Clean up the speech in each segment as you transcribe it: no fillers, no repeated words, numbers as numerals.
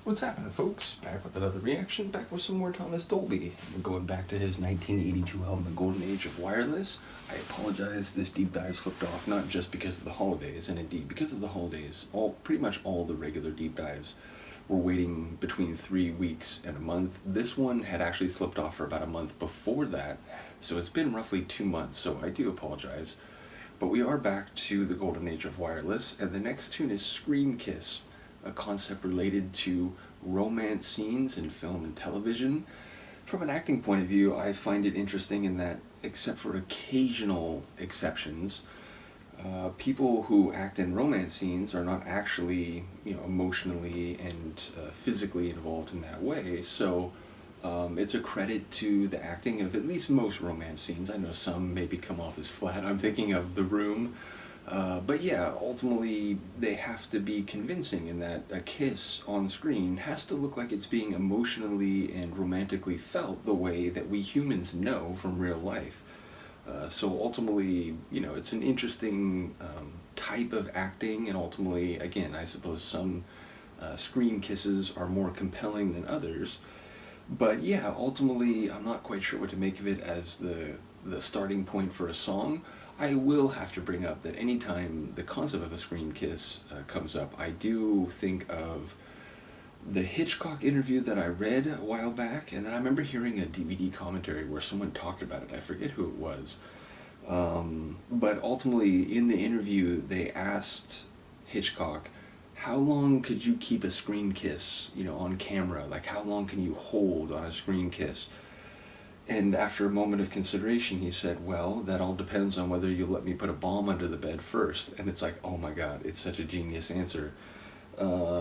What's happening, folks? Back with another reaction, back with some more Thomas Dolby. We're going back to his 1982 album, The Golden Age of Wireless. I apologize, this deep dive slipped off, not just because of the holidays, and indeed because of the holidays, pretty much all the regular deep dives were waiting between 3 weeks and a month. This one had actually slipped off for about a month before that, so it's been roughly 2 months, so I do apologize. But we are back to The Golden Age of Wireless, and the next tune is Screen Kiss, a concept related to romance scenes in film and television. From an acting point of view, I find it interesting in that, except for occasional exceptions, people who act in romance scenes are not actually, emotionally and physically involved in that way. So it's a credit to the acting of at least most romance scenes. I know some maybe come off as flat. I'm thinking of The Room. But yeah, ultimately they have to be convincing in that a kiss on screen has to look like it's being emotionally and romantically felt the way that we humans know from real life. So ultimately, it's an interesting type of acting, and ultimately, again, I suppose some screen kisses are more compelling than others. But yeah, ultimately, I'm not quite sure what to make of it as the starting point for a song. I will have to bring up that anytime the concept of a screen kiss comes up, I do think of the Hitchcock interview that I read a while back, and then I remember hearing a DVD commentary where someone talked about it. I forget who it was. But ultimately, in the interview, they asked Hitchcock, how long could you keep a screen kiss, on camera? Like, how long can you hold on a screen kiss? And after a moment of consideration, he said, well, that all depends on whether you let me put a bomb under the bed first. And it's like, oh my God, it's such a genius answer.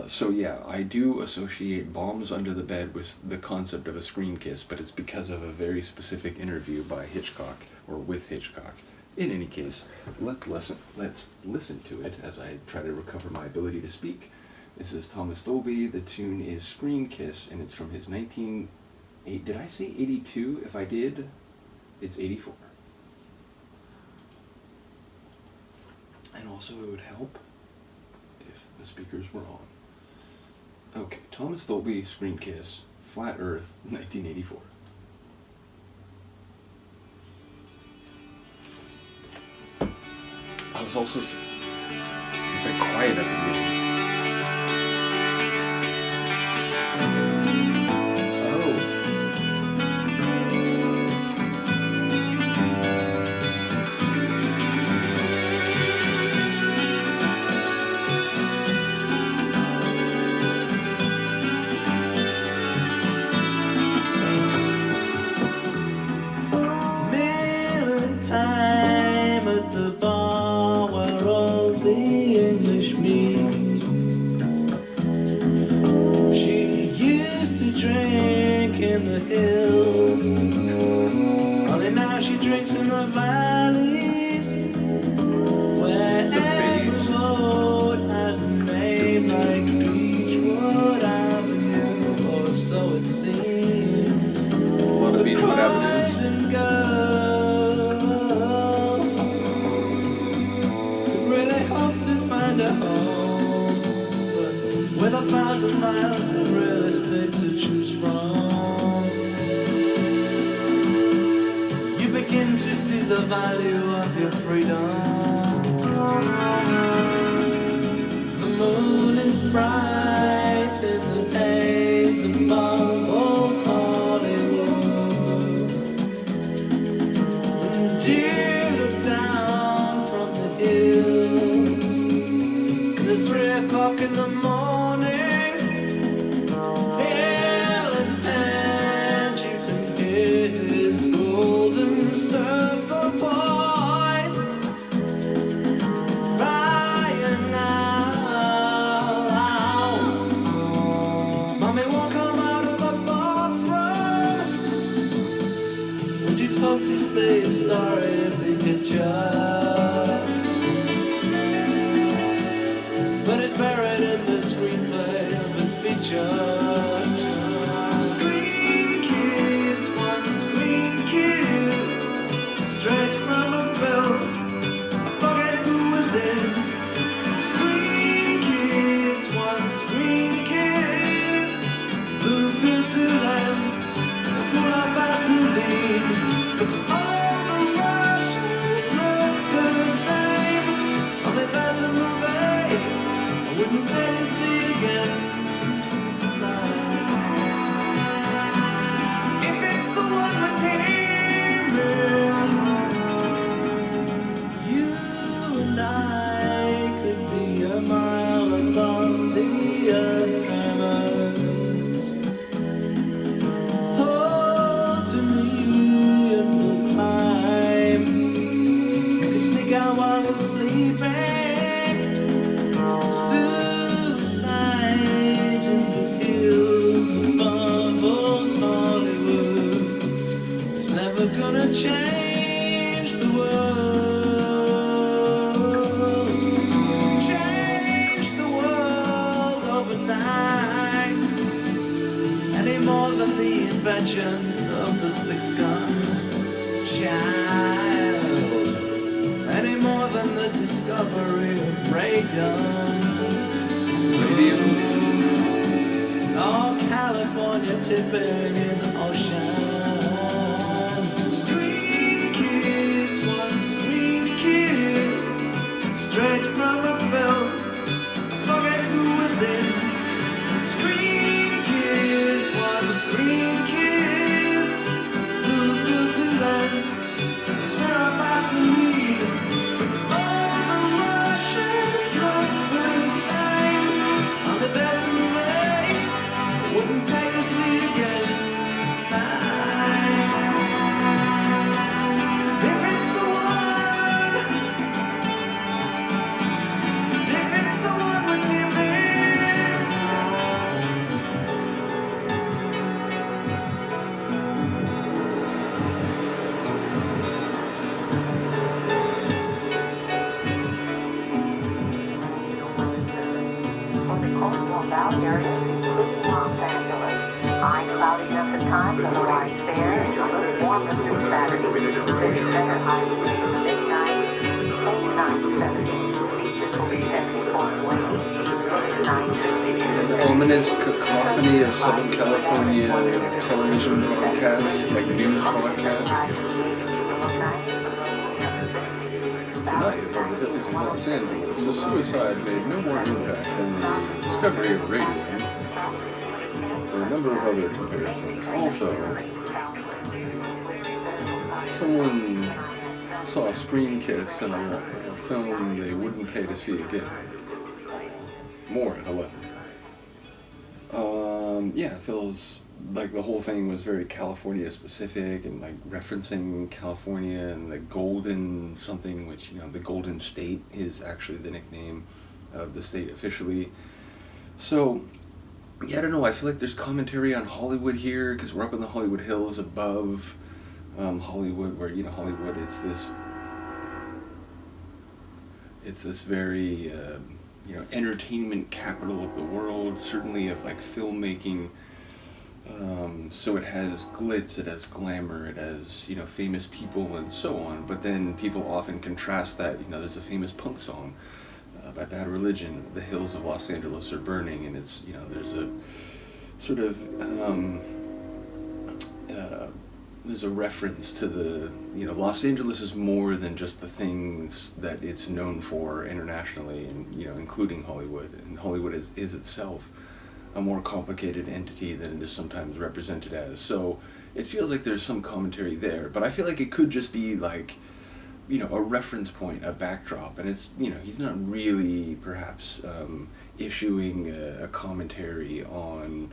So yeah, I do associate bombs under the bed with the concept of a screen kiss, but it's because of a very specific interview by Hitchcock, or with Hitchcock. In any case, let's listen to it as I try to recover my ability to speak. This is Thomas Dolby. The tune is Screen Kiss, and it's from his did I say 82? If I did, it's 84. And also it would help if the speakers were on. Okay, Thomas Dolby, Screen Kiss, Flat Earth, 1984. I was also, it's like quiet at the beginning. Time at the bar where all the English meet. She used to drink in the hills, only now she drinks in the valleys, where every road has a name like Beechwood Avenue, or so it seems. A lot of Beechwood Avenues. A home, but with 1,000 miles of real estate to choose from, you begin to see the value of your freedom. The moon is bright in the haze above old Hollywood, and you look down from the hills. It's 3 o'clock in the morning, hail in hand, you can hear his golden surfer boys crying out. Mommy won't come out of the bathroom. Would you talk to say you're sorry if he hit you? But it's buried in the screenplay of his feature. Screen kiss, one screen kiss, straight from a film, I forget who was in. Screen kiss, one screen kiss, invention of the six-gun child, any more than the discovery of radium. Oh, California tipping in the ocean. Screen kiss, one screen kiss, straight from a film. Forget who was in. Screen kiss, one screen kiss. Blue filter lens, stir Vaseline. All the Russians look the same. Only there's a movie I wouldn't pay to see again. If it's the one, if it's the one with you, For the coastal South areas, including Los Angeles. High cloudiness at times, otherwise fair, and a little warmer through Saturday. City center high winds in the mid-90s, low 970. Beaches will be 74 windy, low 960. An ominous cacophony of Southern California television broadcasts, like news broadcasts. Tonight, above the hills of Los Angeles, a suicide made no more impact than the discovery of radium. There are a number of other comparisons. Also, someone saw a screen kiss in a film they wouldn't pay to see again. More at 11. Yeah, it feels like the whole thing was very California specific and like referencing California and the golden something, which, you know, the Golden State is actually the nickname of the state officially. So, yeah, I don't know, I feel like there's commentary on Hollywood here because we're up in the Hollywood Hills above Hollywood, where, you know, Hollywood it's this very you know, entertainment capital of the world, certainly of like filmmaking. So it has glitz, it has glamour, it has, you know, famous people and so on. But then people often contrast that, you know, there's a famous punk song by Bad Religion, "The Hills of Los Angeles Are Burning," and it's, you know, there's a sort of there's a reference to the, you know, Los Angeles is more than just the things that it's known for internationally, and, you know, including Hollywood. And Hollywood is itself a more complicated entity than it is sometimes represented as. So it feels like there's some commentary there, but I feel like it could just be like, you know, a reference point, a backdrop, and it's, you know, he's not really perhaps issuing a commentary on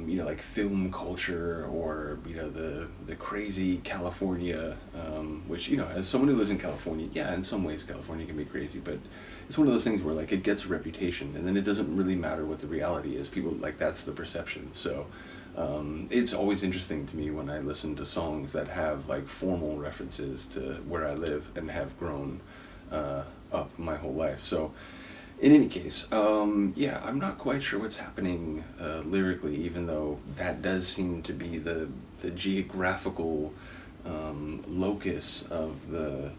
you know, like film culture or, you know, the crazy California, which, you know, as someone who lives in California, yeah, in some ways California can be crazy, but it's one of those things where like it gets a reputation and then it doesn't really matter what the reality is. People, like, that's the perception. So it's always interesting to me when I listen to songs that have like formal references to where I live and have grown up my whole life. So in any case, yeah, I'm not quite sure what's happening lyrically, even though that does seem to be the geographical locus of the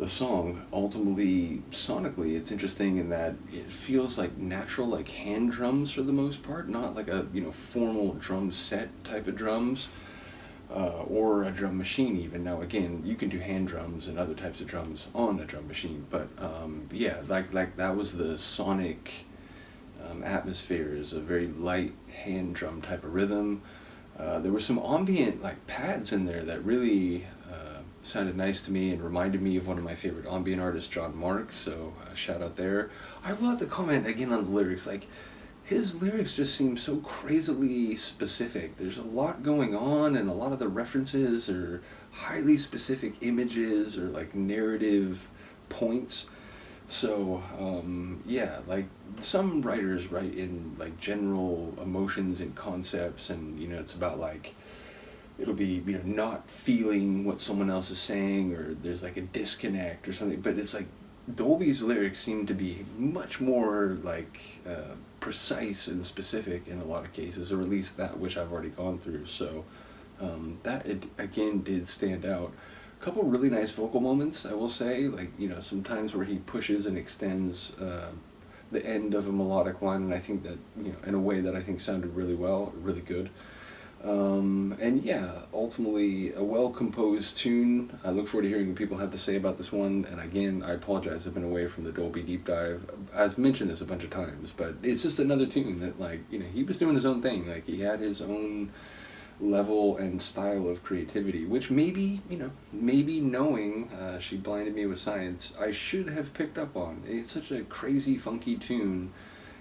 song. Ultimately, sonically, it's interesting in that it feels like natural, like hand drums for the most part, not like a, you know, formal drum set type of drums. Or a drum machine even. Now again, you can do hand drums and other types of drums on a drum machine, but yeah, like that was the sonic atmosphere, is a very light hand drum type of rhythm. There were some ambient like pads in there that really sounded nice to me and reminded me of one of my favorite ambient artists, John Mark, so shout out there. I will have to comment again on the lyrics, like, his lyrics just seem so crazily specific. There's a lot going on, and a lot of the references are highly specific images or like narrative points. So yeah, like some writers write in like general emotions and concepts, and, you know, it's about like, it'll be, you know, not feeling what someone else is saying, or there's like a disconnect or something. But it's like Dolby's lyrics seem to be much more like precise and specific in a lot of cases, or at least that which I've already gone through. So that it again did stand out. A couple really nice vocal moments, I will say, like, you know, sometimes where he pushes and extends the end of a melodic line, and I think that, you know, in a way that I think sounded really well, really good. And yeah, ultimately a well-composed tune. I look forward to hearing what people have to say about this one, and again, I apologize, I've been away from the Dolby deep dive. I've mentioned this a bunch of times, but it's just another tune that, like, you know, he was doing his own thing. Like, he had his own level and style of creativity, which maybe, you know, maybe knowing She Blinded Me with Science, I should have picked up on. It's such a crazy, funky tune,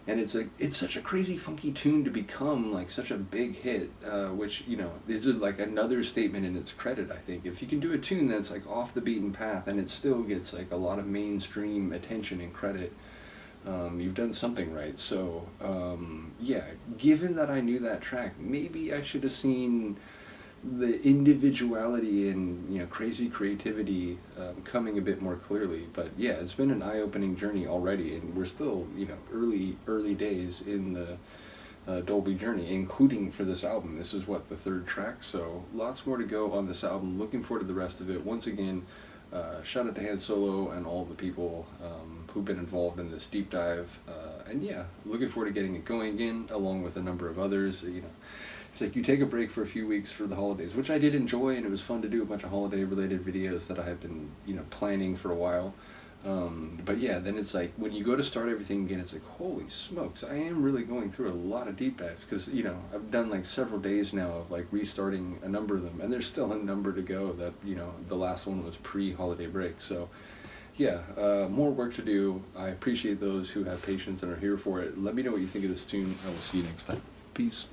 and it's such a crazy, funky tune to become like such a big hit, which, you know, is like another statement in its credit, I think. If you can do a tune that's like off the beaten path and it still gets like a lot of mainstream attention and credit, you've done something right. So yeah, given that I knew that track, maybe I should have seen the individuality and, you know, crazy creativity coming a bit more clearly. But yeah, it's been an eye-opening journey already, and we're still, you know, early days in the Dolby journey, including for this album. This is what, the third track, so lots more to go on this album. Looking forward to the rest of it. Once again, shout out to Han Solo and all the people who've been involved in this deep dive, and yeah, looking forward to getting it going again, along with a number of others. You know, it's like you take a break for a few weeks for the holidays, which I did enjoy, and it was fun to do a bunch of holiday-related videos that I have been, you know, planning for a while. But yeah, then it's like when you go to start everything again, it's like, holy smokes, I am really going through a lot of deep dives, because, you know, I've done like several days now of like restarting a number of them, and there's still a number to go that, you know, the last one was pre-holiday break. So yeah, more work to do. I appreciate those who have patience and are here for it. Let me know what you think of this tune. I will see you next time. Peace.